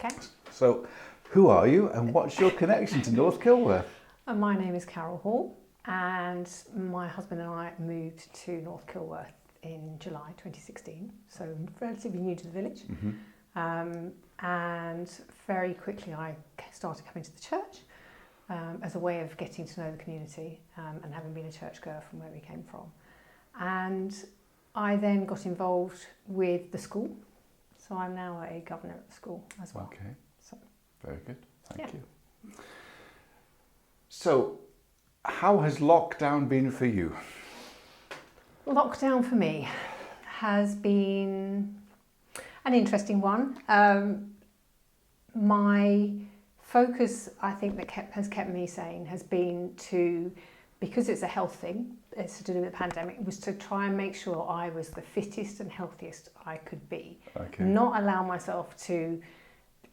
Okay. So, who are you and what's your connection to North Kilworth? My name is Carol Hall, and my husband and I moved to North Kilworth in July 2016, so relatively new to the village. And very quickly I started coming to the church as a way of getting to know the community and having been a churchgoer from where we came from. And I then got involved with the school, so I'm now a governor at the school as well. Okay, so, very good, thank you. So, how has lockdown been for you? Lockdown for me has been an interesting one. My focus, I think, that has kept me sane has been to, because it's a health thing, it's to do with the pandemic, was to try and make sure I was the fittest and healthiest I could be. Okay. Not allow myself to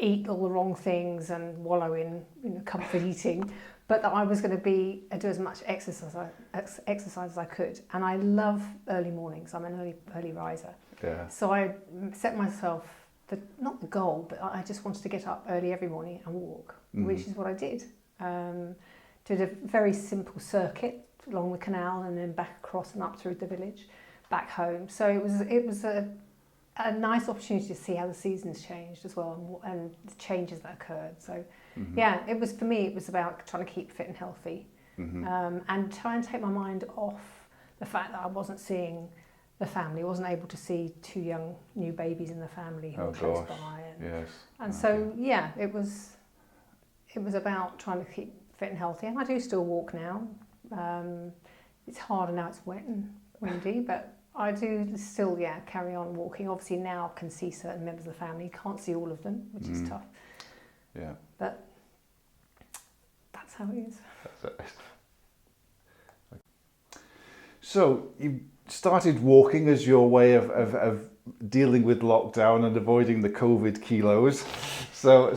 eat all the wrong things and wallow in comfort eating, but that I was going to do as much exercise as I could. And I love early mornings. I'm an early riser. Yeah. So I set myself not the goal, but I just wanted to get up early every morning and walk, which is what I did. Did a very simple circuit along the canal and then back across and up through the village, back home. So it was a nice opportunity to see how the seasons changed as well and the changes that occurred. So yeah, it was, for me, it was about trying to keep fit and healthy and try and take my mind off the fact that I wasn't seeing the family, wasn't able to see two young new babies in the family who were close by. And so yeah, it was about trying to keep fit and healthy. And I do still walk now. It's harder now, it's wet and windy, but I do still, carry on walking. Obviously now I can see certain members of the family, can't see all of them, which is tough. Yeah. But that's how it is. So you started walking as your way of dealing with lockdown and avoiding the COVID kilos. So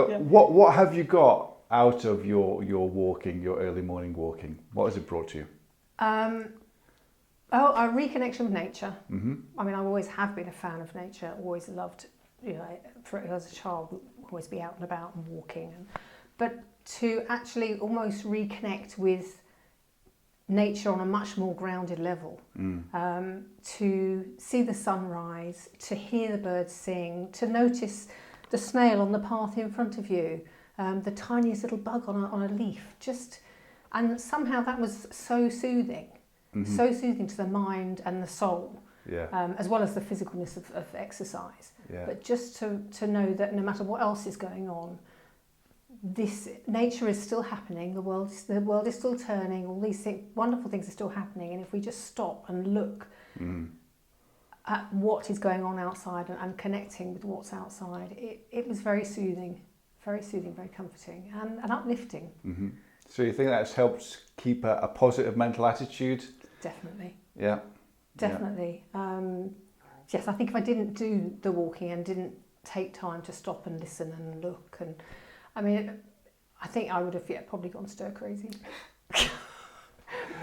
yeah. What have you got out of your walking, your early morning walking? What has it brought to you? A reconnection with nature. I mean, I always have been a fan of nature. Always loved, as a child, always be out and about and walking. But to actually almost reconnect with nature on a much more grounded level, to see the sunrise, to hear the birds sing, to notice the snail on the path in front of you, the tiniest little bug on a leaf, and somehow that was so soothing. So soothing to the mind and the soul, as well as the physicalness of exercise. But just to know that no matter what else is going on, this nature is still happening. The world is still turning. All these wonderful things are still happening. And if we just stop and look at what is going on outside and connecting with what's outside, it was very soothing, very comforting, and uplifting. So you think that's helped keep a positive mental attitude? Definitely. Yeah. Definitely. Yes, I think if I didn't do the walking and didn't take time to stop and listen and look, and I mean, I think I would have probably gone stir crazy.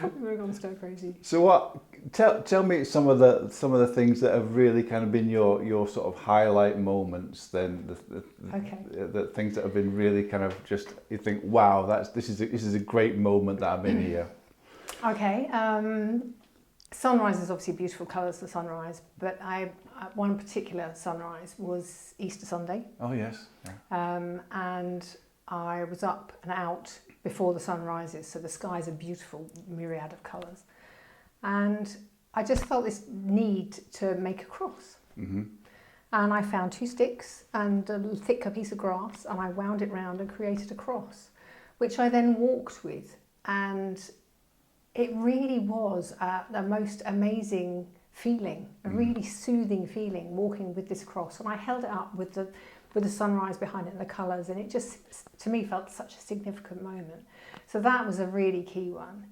Probably would have gone stir crazy. So what? Tell me some of the things that have really kind of been your sort of highlight moments. Then the things that have been really kind of just, you think, wow, this is a great moment that I'm in here. Okay. Sunrise is obviously beautiful colours, the sunrise, but one particular sunrise was Easter Sunday. Oh yes. Yeah. And I was up and out before the sun rises, so the sky's a beautiful myriad of colours. And I just felt this need to make a cross. And I found 2 sticks and a thicker piece of grass, and I wound it round and created a cross, which I then walked with. And it really was the most amazing feeling, a really soothing feeling, walking with this cross. And I held it up with the sunrise behind it and the colours, and it just, to me, felt such a significant moment. So that was a really key one.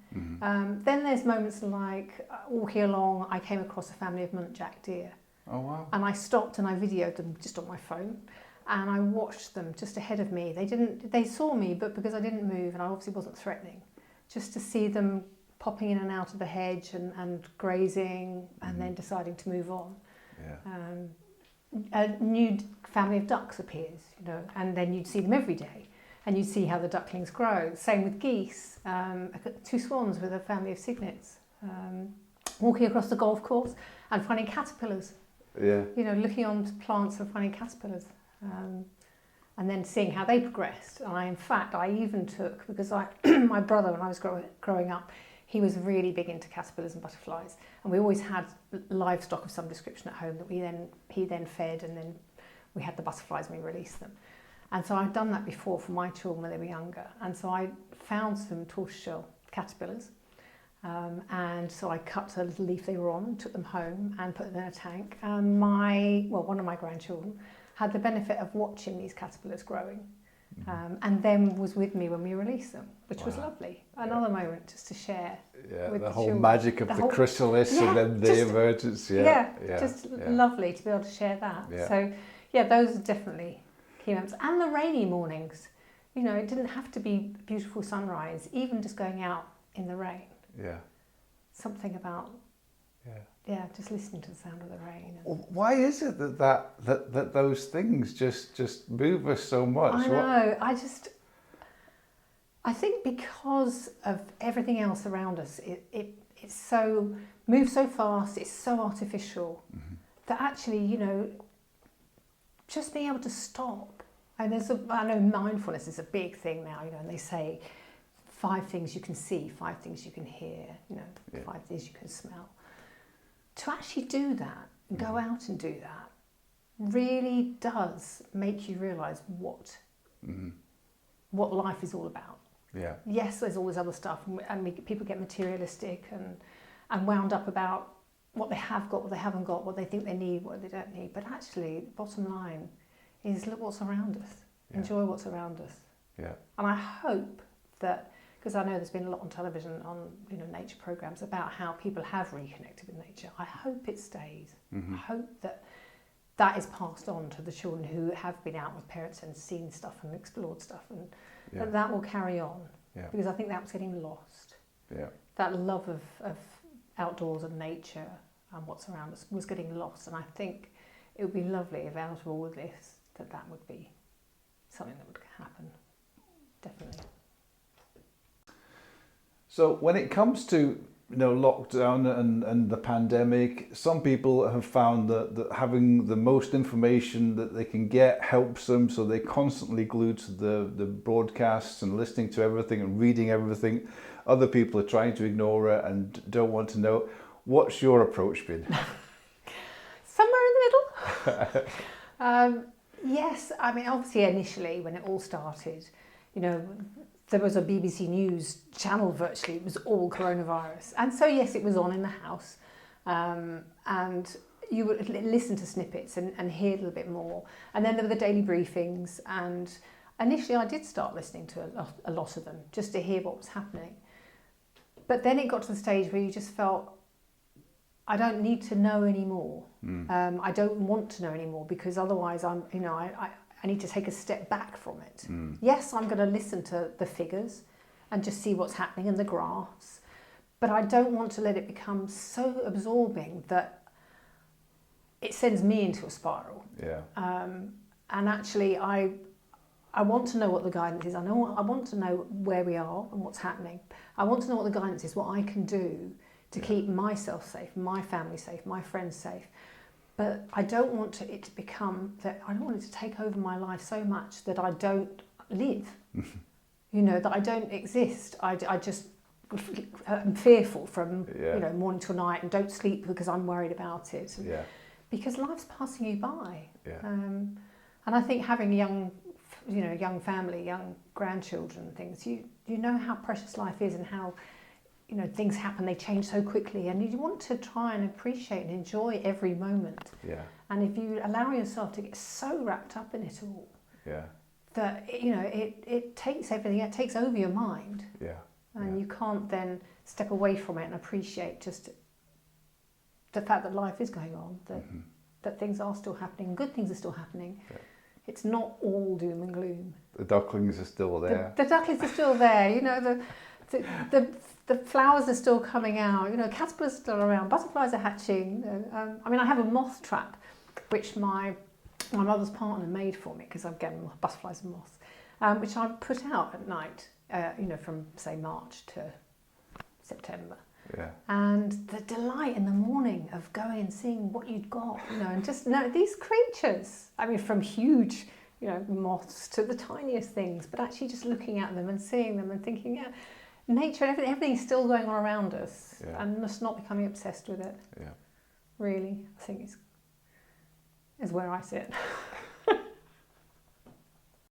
Then there's moments like walking along, I came across a family of muntjac deer. Oh wow. And I stopped and I videoed them just on my phone, and I watched them just ahead of me. They saw me, but because I didn't move and I obviously wasn't threatening, just to see them popping in and out of the hedge and grazing and then deciding to move on. a new family of ducks appears, you know, and then you'd see them every day, and you'd see how the ducklings grow. Same with geese. I've got 2 swans with a family of cygnets, walking across the golf course and finding caterpillars. Yeah. You know, looking on plants and finding caterpillars, and then seeing how they progressed. And I even took, because my brother, when I was growing up, he was really big into caterpillars and butterflies, and we always had livestock of some description at home that he then fed, and then we had the butterflies and we released them. And so I'd done that before for my children when they were younger, and so I found some tortoiseshell caterpillars, and so I cut a little leaf they were on and took them home and put them in a tank. And one of my grandchildren had the benefit of watching these caterpillars growing, and then was with me when we released them, which was lovely. Another moment just to share. Yeah, with the whole children. magic of the chrysalis and then the emergence. Just lovely to be able to share that. Yeah. So, those are definitely key moments. And the rainy mornings, you know, it didn't have to be a beautiful sunrise, even just going out in the rain. Yeah. Something about, just listening to the sound of the rain. Why is it that those things just move us so much? I know. I think because of everything else around us, it's so moves so fast. It's so artificial that actually, you know, just being able to stop. And I know mindfulness is a big thing now, you know, and they say 5 things you can see, 5 things you can hear, you know, 5 things you can smell. To actually do that, go out and do that, really does make you realise what life is all about. Yeah. Yes, there's all this other stuff, and people get materialistic and wound up about what they have got, what they haven't got, what they think they need, what they don't need. But actually, bottom line is look what's around us. Yeah. Enjoy what's around us. Yeah. And I hope that, because I know there's been a lot on television on, you know, nature programs about how people have reconnected with nature. I hope it stays. I hope that is passed on to the children who have been out with parents and seen stuff and explored stuff, and that will carry on. Yeah. Because I think that was getting lost. Yeah. That love of outdoors and nature and what's around us was getting lost, and I think it would be lovely if out of all of this that would be something that would happen. Definitely. So when it comes to, you know, lockdown and the pandemic, some people have found that having the most information that they can get helps them, so they're constantly glued to the broadcasts and listening to everything and reading everything. Other people are trying to ignore it and don't want to know. What's your approach been? Somewhere in the middle. Yes, I mean, obviously initially when it all started, you know, there was a BBC News channel virtually, it was all coronavirus. And so yes, it was on in the house, and you would listen to snippets and hear a little bit more. And then there were the daily briefings, and initially I did start listening to a lot of them just to hear what was happening. But then it got to the stage where you just felt, I don't need to know anymore. I don't want to know anymore, because otherwise I need to take a step back from it. Yes, I'm going to listen to the figures and just see what's happening in the graphs, but I don't want to let it become so absorbing that it sends me into a spiral. Yeah. And actually, I want to know what the guidance is. I want to know where we are and what's happening. I want to know what the guidance is, what I can do to keep myself safe, my family safe, my friends safe. But I don't want it to become that, I don't want it to take over my life so much that I don't live, you know, that I don't exist. I just am fearful from, you know, morning till night, and don't sleep because I'm worried about it. Yeah. Because life's passing you by. Yeah. And I think having young family, young grandchildren and things, you know how precious life is and how, you know, things happen, they change so quickly, and you want to try and appreciate and enjoy every moment. Yeah. And if you allow yourself to get so wrapped up in it all, that, you know, it takes everything, it takes over your mind. Yeah. And you can't then step away from it and appreciate just the fact that life is going on, that things are still happening, good things are still happening. Yeah. It's not all doom and gloom. The ducklings are still there. The ducklings are still there, you know, the flowers are still coming out, you know, caterpillars are still around, butterflies are hatching. I mean, I have a moth trap which my mother's partner made for me, because again, butterflies and moths, which I put out at night, from say March to September. Yeah. And the delight in the morning of going and seeing what you'd got, and just these creatures. I mean, from huge, moths to the tiniest things, but actually just looking at them and seeing them and thinking, yeah, nature, everything's still going on around us, and just not becoming obsessed with it. Yeah. Really, I think is where I sit.